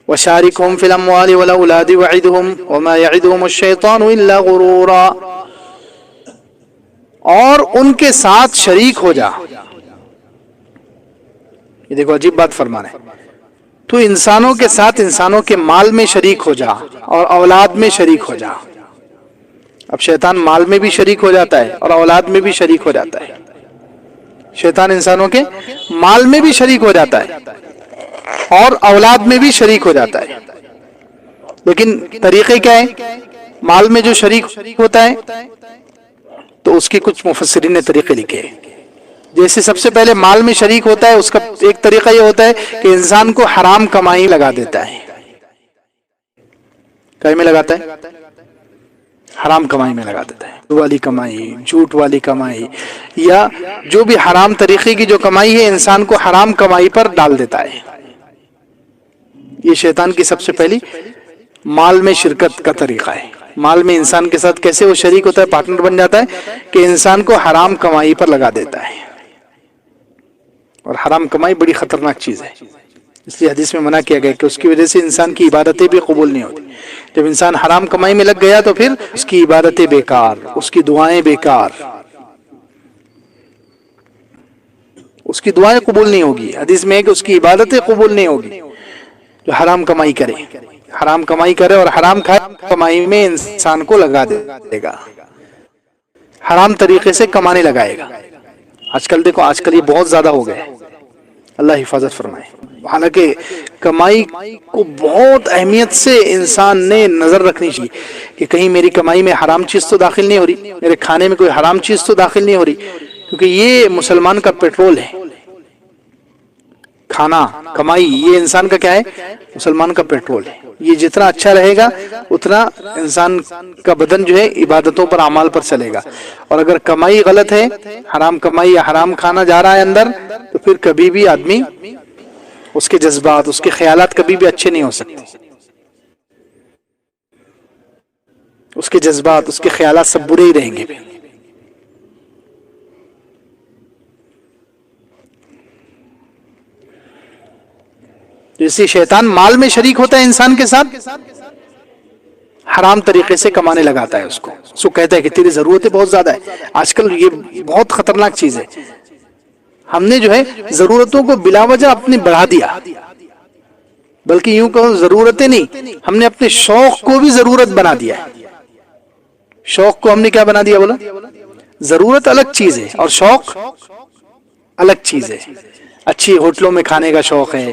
وشاركهم في الأموال والأولاد وعدهم وما يعدهم الشيطان إلا غرورا، اور ان کے ساتھ شریک ہو جا. یہ دیکھو عجیب بات فرمانا ہے، تو انسانوں کے ساتھ انسانوں کے مال میں شریک ہو جا اور اولاد میں شریک ہو جا. اب شیطان مال میں بھی شریک ہو جاتا ہے اور اولاد میں بھی شریک ہو جاتا ہے. شیطان انسانوں کے مال میں بھی شریک ہو جاتا ہے اور اولاد میں بھی شریک ہو جاتا ہے. لیکن طریقے کیا ہے؟ مال میں جو شریک ہوتا ہے تو اس کی کچھ مفسرین نے طریقے لکھے ہیں. جیسے سب سے پہلے مال میں شریک ہوتا ہے، اس کا ایک طریقہ یہ ہوتا ہے کہ انسان کو حرام کمائی لگا دیتا ہے. کہیں میں لگاتا ہے؟ حرام کمائی میں لگا دیتا ہے، والی کمائی، جھوٹ والی کمائی، یا جو بھی حرام طریقے کی جو کمائی ہے انسان کو حرام کمائی پر ڈال دیتا ہے. یہ شیطان کی سب سے پہلی مال میں شرکت کا طریقہ ہے. مال میں انسان کے ساتھ کیسے وہ شریک ہوتا ہے، پارٹنر بن جاتا ہے کہ انسان کو حرام کمائی پر لگا دیتا ہے. اور حرام کمائی بڑی خطرناک چیز ہے، اس لیے حدیث میں منع کیا گیا کہ اس کی وجہ سے انسان کی عبادتیں بھی قبول نہیں ہوتی. جب انسان حرام کمائی میں لگ گیا تو پھر اس کی عبادتیں بیکار، اس کی دعائیں بیکار، اس کی دعائیں قبول نہیں ہوگی. حدیث میں ہے کہ اس کی عبادتیں قبول نہیں ہوگی جو حرام کمائی کرے. حرام کمائی کرے اور حرام کھائے، کمائی میں انسان کو لگا دے گا، حرام طریقے سے کمانے لگائے گا. آج کل دیکھو، آج کل یہ بہت زیادہ ہو گیا ہے، اللہ حفاظت فرمائے. حالانکہ کمائی کو بہت اہمیت سے انسان نے نظر رکھنی چاہیے کہ کہیں میری کمائی میں حرام چیز تو داخل نہیں ہو رہی، میرے کھانے میں کوئی حرام چیز تو داخل نہیں ہو رہی، کیونکہ یہ مسلمان کا پیٹرول ہے. کھانا، کمائی، یہ انسان کا کیا ہے؟ مسلمان کا پیٹرول ہے. یہ جتنا اچھا رہے گا اتنا انسان کا بدن جو ہے عبادتوں پر، اعمال پر چلے گا. اور اگر کمائی غلط ہے، حرام کمائی یا حرام کھانا جا رہا ہے اندر، تو پھر کبھی بھی آدمی، اس کے جذبات، اس کے خیالات کبھی بھی اچھے نہیں ہو سکتے. اس کے جذبات، اس کے خیالات سب برے ہی رہیں گے. جیسے شیطان مال میں شریک ہوتا ہے انسان کے ساتھ، حرام طریقے سے کمانے لگاتا ہے اس کو. سو کہتا ہے کہ تیری ضرورتیں بہت زیادہ ہے. آج کل یہ بہت خطرناک چیز ہے، ہم نے جو ہے ضرورتوں کو بلا وجہ اپنے بڑھا دیا. بلکہ یوں کہو ضرورتیں نہیں، ہم نے اپنے شوق کو بھی ضرورت بنا دیا ہے. شوق کو ہم نے کیا بنا دیا؟ بولا ضرورت الگ چیز ہے اور شوق الگ چیز ہے. اچھی ہوٹلوں میں کھانے کا شوق ہے،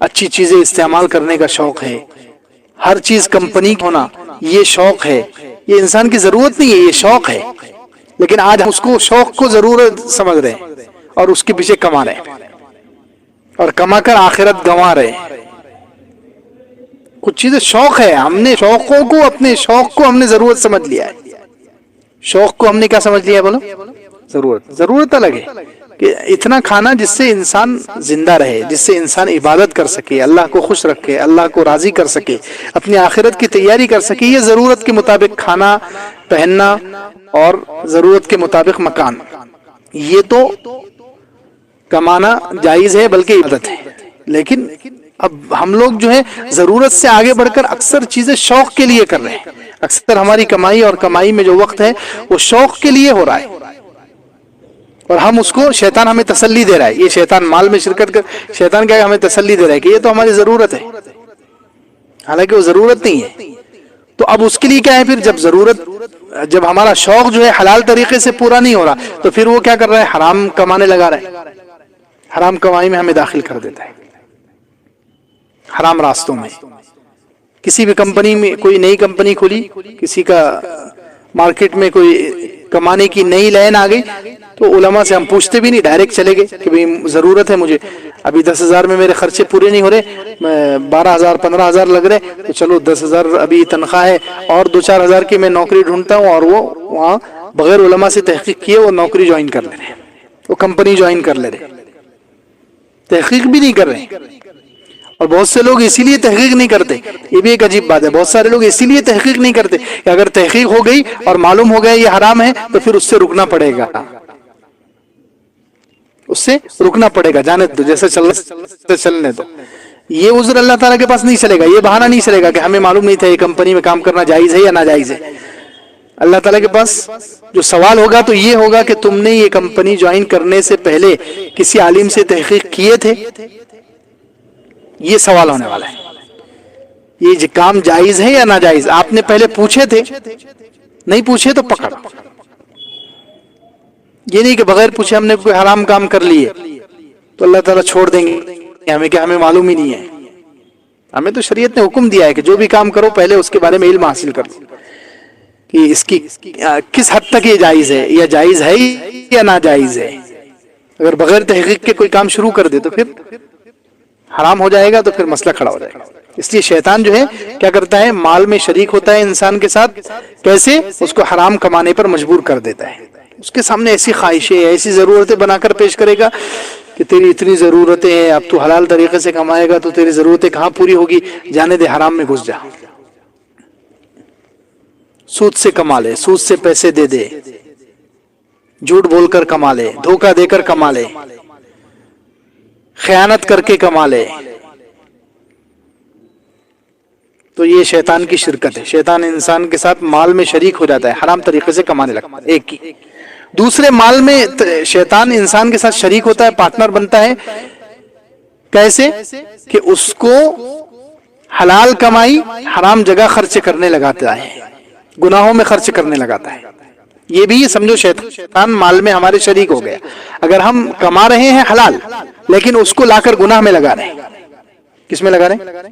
اچھی چیزیں استعمال کرنے کا شوق ہے، ہر چیز کمپنی کی ہونا، یہ شوق ہے. یہ انسان کی ضرورت نہیں ہے، یہ شوق ہے. لیکن آج ہم اس کو شوق کو ضرورت سمجھ رہے ہیں اور اس کے پیچھے کما رہے ہیں، اور کما کر آخرت گنوا رہے ہیں. کچھ چیزیں شوق ہے، ہم نے شوقوں کو، اپنے شوق کو ہم نے ضرورت سمجھ لیا ہے. شوق کو ہم نے کیا سمجھ لیا ہے؟ بولو ضرورت الگ ہے کہ اتنا کھانا جس سے انسان زندہ رہے، جس سے انسان عبادت کر سکے، اللہ کو خوش رکھے، اللہ کو راضی کر سکے، اپنی آخرت کی تیاری کر سکے. یہ ضرورت کے مطابق کھانا، پہننا اور ضرورت کے مطابق مکان، یہ تو کمانا جائز ہے بلکہ عبادت ہے. لیکن اب ہم لوگ جو ہے ضرورت سے آگے بڑھ کر اکثر چیزیں شوق کے لیے کر رہے ہیں. اکثر ہماری کمائی اور کمائی میں جو وقت ہے وہ شوق کے لیے ہو رہا ہے، اور ہم اس کو، شیطان ہمیں تسلی دے رہا ہے. یہ شیطان مال میں شرکت کر، شیطان کیا ہے؟ ہمیں تسلی دے رہا ہے کہ یہ تو ہماری ضرورت ہے، حالانکہ وہ ضرورت نہیں ہے. تو اب اس کے لیے کیا ہے؟ پھر جب ہمارا شوق جو ہے حلال طریقے سے پورا نہیں ہو رہا تو پھر وہ کیا کر رہا ہے؟ حرام کمانے لگا رہا ہے. حرام کمائی میں ہمیں داخل کر دیتا ہے، حرام راستوں میں. کسی بھی کمپنی میں، کوئی نئی کمپنی کھلی، کسی کا مارکیٹ میں کوئی کمانے کی نئی لائن آ گئی، تو علماء سے ہم پوچھتے بھی نہیں، ڈائریکٹ چلے گئے کہ بھئی ضرورت ہے مجھے، ابھی 10,000 میں میرے خرچے پورے نہیں ہو رہے، 12,000 15,000 لگ رہے، تو چلو 10,000 ابھی تنخواہ ہے اور 2-4 ہزار کی میں نوکری ڈھونڈتا ہوں. اور وہ وہاں بغیر علماء سے تحقیق کیے وہ نوکری جوائن کر لے رہے، وہ کمپنی جوائن کر لے رہے، تحقیق بھی نہیں کر رہے. اور بہت سے لوگ اسی لیے تحقیق نہیں کرتے، یہ بھی ایک عجیب بات ہے، بہت سارے لوگ اسی لیے تحقیق نہیں کرتے کہ اگر تحقیق ہو گئی اور معلوم ہو گیا یہ حرام ہے تو پھر اس سے رکنا پڑے گا، اس سے رکنا پڑے گا، جانے دو، جیسے چلنے دو. یہ عذر اللہ تعالیٰ کے پاس نہیں چلے گا, یہ بہانہ نہیں چلے گا کہ ہمیں معلوم نہیں تھا یہ کمپنی میں کام کرنا جائز ہے یا ناجائز ہے. اللہ تعالیٰ کے پاس جو سوال ہوگا تو یہ ہوگا کہ تم نے یہ کمپنی جوائن کرنے سے پہلے کسی عالم سے تحقیق کیے تھے, یہ سوال ہونے والا ہے. یہ کام جائز ہے یا ناجائز آپ نے پہلے پوچھے تھے, نہیں پوچھے تو پکڑ. یہ نہیں کہ بغیر پوچھے ہم نے کوئی حرام کام کر لیے تو اللہ تعالیٰ چھوڑ دیں گے ہمیں, کہ ہمیں معلوم ہی نہیں ہے. ہمیں تو شریعت نے حکم دیا ہے کہ جو بھی کام کرو پہلے اس کے بارے میں علم حاصل کر لو کہ اس کی کس حد تک یہ جائز ہے, یا جائز ہے یا ناجائز ہے. اگر بغیر تحقیق کے کوئی کام شروع کر دے تو پھر حرام ہو جائے گا, تو پھر مسئلہ کھڑا ہو جائے گا. اس لیے شیطان جو ہے کیا کرتا ہے, مال میں شریک ہوتا ہے انسان کے ساتھ. کیسے؟ اس کو حرام کمانے پر مجبور کر دیتا ہے. اس کے سامنے ایسی خواہشیں, ایسی ضرورتیں بنا کر پیش کرے گا کہ تیری اتنی ضرورتیں ہیں, اب تو حلال طریقے سے کمائے گا تو تیری ضرورتیں کہاں پوری ہوگی, جانے دے حرام میں گھس جا. سود سے کما لے, سود سے پیسے دے دے, جھوٹ بول کر کما لے, دھوکہ دے کر کما لے, خیانت کر کے کما لے. تو یہ شیطان کی شرکت ہے. شیطان انسان کے ساتھ مال میں شریک ہو جاتا ہے, حرام طریقے سے کمانے لگتا ہے. ایک کی دوسرے مال میں شیطان انسان کے ساتھ شریک ہوتا ہے, پارٹنر بنتا ہے. کیسے؟ کہ اس کو حلال کمائی حرام جگہ خرچ کرنے لگاتا ہے, گناہوں میں خرچ کرنے لگاتا ہے. یہ بھی سمجھو شیطان مال میں ہمارے شریک ہو گیا. اگر ہم کما رہے ہیں حلال لیکن اس کو لا کر گناہ میں لگا رہے ہیں. کس میں لگا رہے ہیں؟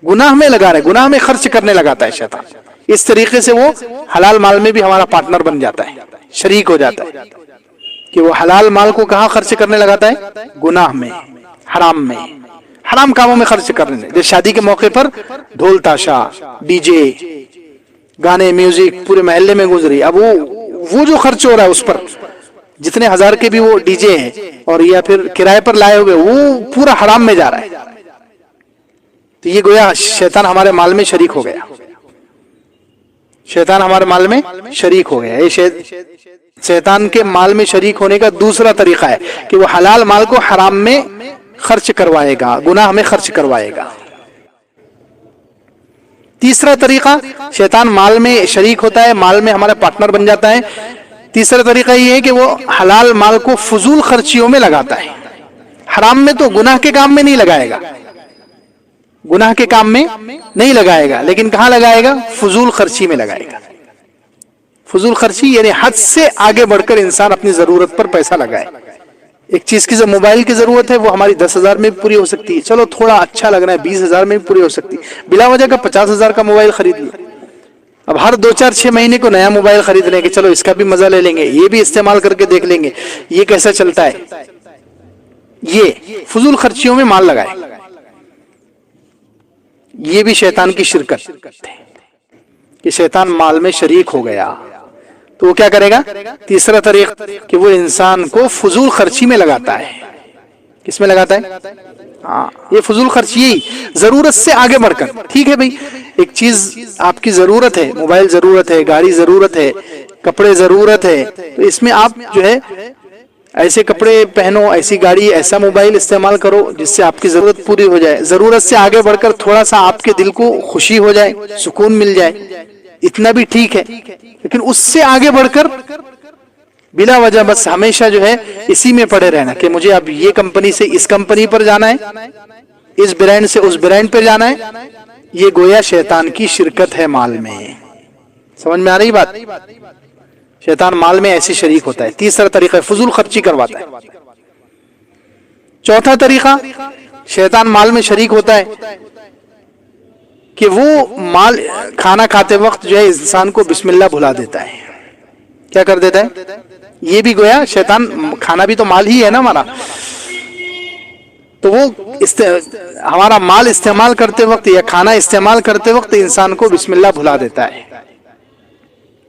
گناہ میں لگا رہے ہیں, گناہ میں خرچ کرنے لگاتا ہے شیطان. اس طریقے سے وہ حلال مال میں بھی ہمارا پارٹنر بن جاتا ہے, شریک ہو جاتا ہے. کہ وہ حلال مال کو کہاں خرچ کرنے لگاتا ہے؟ گناہ میں, حرام میں, حرام کاموں میں خرچ کرنے. جیسے شادی کے موقع پر ڈھول تاشا, ڈی جے, گانے, میوزک پورے محلے میں گزری. اب وہ جو خرچ ہو رہا ہے اس پر, جتنے ہزار کے بھی وہ ڈی جے ہیں اور یا پھر کرائے پر لائے ہوئے, وہ پورا حرام میں جا رہا ہے. تو یہ گویا شیطان ہمارے مال میں شریک ہو گیا. شیطان ہمارے مال میں شریک ہو گیا. یہ شیطان کے مال میں شریک ہونے کا دوسرا طریقہ ہے کہ وہ حلال مال کو حرام میں خرچ کروائے گا, گناہ میں خرچ کروائے گا. تیسرا طریقہ, شیطان مال میں شریک ہوتا ہے, مال میں ہمارا پارٹنر بن جاتا ہے. تیسرا طریقہ یہ ہے کہ وہ حلال مال کو فضول خرچیوں میں لگاتا ہے. حرام میں تو گناہ کے کام میں نہیں لگائے گا, گناہ کے کام میں نہیں لگائے گا, لیکن کہاں لگائے گا؟ فضول خرچی میں لگائے گا. فضول خرچی یعنی حد سے آگے بڑھ کر انسان اپنی ضرورت پر پیسہ لگائے. ایک چیز کی موبائل کی ضرورت ہے, وہ ہماری 10,000 میں بھی پوری ہو سکتی ہے. چلو تھوڑا اچھا لگ رہا ہے, 20,000 میں بھی پوری ہو سکتی ہے. بلا وجہ کا 50,000 کا موبائل خرید لیا. اب ہر 2-4-6 مہینے کو نیا موبائل خرید لیں گے, چلو اس کا بھی مزہ لے لیں گے, یہ بھی استعمال کر کے دیکھ لیں گے یہ کیسا چلتا ہے. یہ فضول خرچیوں میں مال لگائے. یہ بھی شیطان کی شرکت ہے کہ شیطان مال میں شریک ہو گیا. تو وہ کیا کرے گا؟ تیسرا طریقہ کہ وہ انسان کو فضول خرچی میں لگاتا ہے. کس میں لگاتا ہے؟ ہاں, یہ فضول خرچی ضرورت سے آگے بڑھ کر. ٹھیک ہے بھائی, ایک چیز آپ کی ضرورت ہے, موبائل ضرورت ہے, گاڑی ضرورت ہے, کپڑے ضرورت ہے, تو اس میں آپ جو ہے ایسے کپڑے پہنو, ایسی گاڑی, ایسا موبائل استعمال کرو جس سے آپ کی ضرورت پوری ہو جائے. ضرورت سے آگے بڑھ کر تھوڑا سا آپ کے دل کو خوشی ہو جائے, سکون مل جائے, اتنا بھی ٹھیک ہے. لیکن اس سے آگے بڑھ کر بلا وجہ بس ہمیشہ جو ہے اسی میں پڑے رہنا کہ مجھے اب یہ کمپنی سے اس کمپنی پر جانا ہے, اس برانڈ سے اس برانڈ پر جانا ہے, یہ گویا شیطان کی شرکت ہے مال میں. سمجھ میں آ رہی بات؟ شیطان مال میں ایسے شریک ہوتا ہے. تیسرا طریقہ فضول خرچی کرواتا ہے. چوتھا طریقہ شیطان مال میں شریک ہوتا ہے کہ وہ مال کھانا کھاتے وقت جو ہے انسان کو بسم اللہ بھلا دیتا ہے. کیا کر دیتا ہے؟ یہ بھی گویا شیطان, کھانا بھی تو مال ہی ہے نا ہمارا, تو وہ ہمارا مال استعمال کرتے وقت یا کھانا استعمال کرتے وقت انسان کو بسم اللہ بھلا دیتا ہے.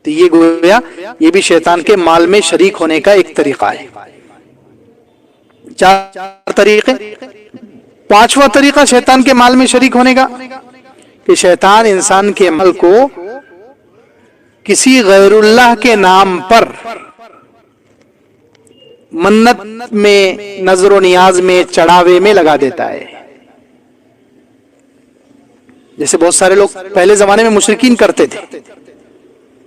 تو یہ گویا یہ بھی شیطان کے مال میں شریک ہونے کا ایک طریقہ ہے. 4 طریقے. 5واں طریقہ شیطان کے مال میں شریک ہونے کا کہ شیطان انسان کے مال کو کسی غیر اللہ کے نام پر منت میں, نظر و نیاز میں, چڑھاوے میں لگا دیتا ہے. جیسے بہت سارے لوگ پہلے زمانے میں مشرکین کرتے تھے.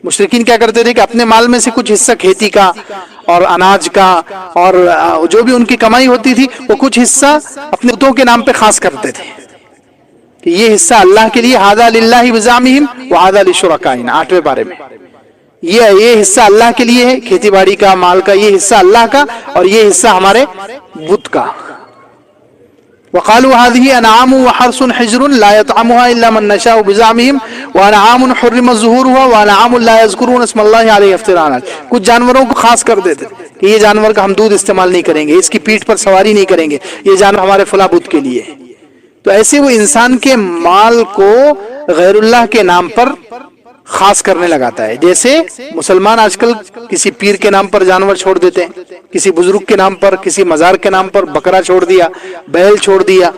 مشرکین کیا کرتے تھے کہ اپنے مال میں سے کچھ حصہ کھیتی کا اور اناج کا اور جو بھی ان کی کمائی ہوتی تھی وہ کچھ حصہ اپنے بتوں کے نام پہ خاص کرتے تھے کہ یہ حصہ اللہ کے لیے، ھذا للہ بزعمہم وھذا لشرکائنا، 8ویں پارے میں یہ حصہ اللہ کے لیے ہے، کھیتی باڑی کا، مال کا، یہ حصہ اللہ کا اور یہ حصہ ہمارے بت کا. وقالوا هذه انعام وحرث حجر لا يطعمها الا من نشاء بزعمهم وانعام حرم ظهورها وانعام لا يذكرون اسم الله عليه افتراء. کچھ جانوروں کو خاص کر دیتے کہ یہ جانور کا ہم دودھ استعمال نہیں کریں گے، اس کی پیٹھ پر سواری نہیں کریں گے، یہ جانور ہمارے فلاں بت کے لیے. تو ایسے وہ انسان کے مال کو غیر اللہ کے نام پر خاص کرنے لگاتا ہے. جیسے مسلمان آج کل کسی پیر کے نام پر جانور چھوڑ دیتے ہیں، کسی بزرگ کے نام پر، کسی مزار کے نام پر بکرا چھوڑ دیا، بیل چھوڑ دیا،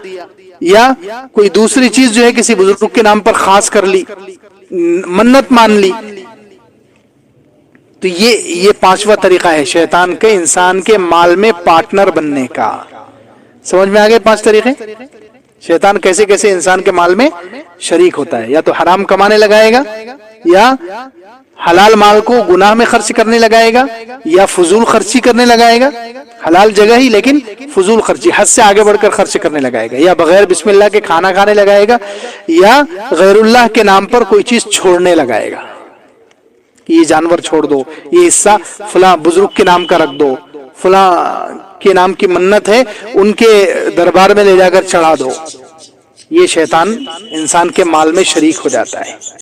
یا کوئی دوسری چیز جو ہے کسی بزرگ کے نام پر خاص کر لی، منت مان لی. تو یہ 5واں طریقہ ہے شیطان کے انسان کے مال میں پارٹنر بننے کا. سمجھ میں آگے 5 طریقے شیطان کیسے کیسے انسان کے مال میں شریک ہوتا ہے. یا تو حرام کمانے لگائے گا، یا حلال مال کو گناہ میں خرچ کرنے لگائے گا، یا فضول خرچی کرنے لگائے گا، حلال جگہ ہی لیکن فضول خرچی، حد سے آگے بڑھ کر خرچ کرنے لگائے گا، یا بغیر بسم اللہ کے کھانا کھانے لگائے گا، یا غیر اللہ کے نام پر کوئی چیز چھوڑنے لگائے گا. یہ جانور چھوڑ دو، یہ حصہ فلاں بزرگ کے نام کا رکھ دو، فلاں کے نام کی منت ہے ان کے دربار میں لے جا کر چڑھا دو. یہ شیطان انسان کے مال میں شریک ہو جاتا ہے.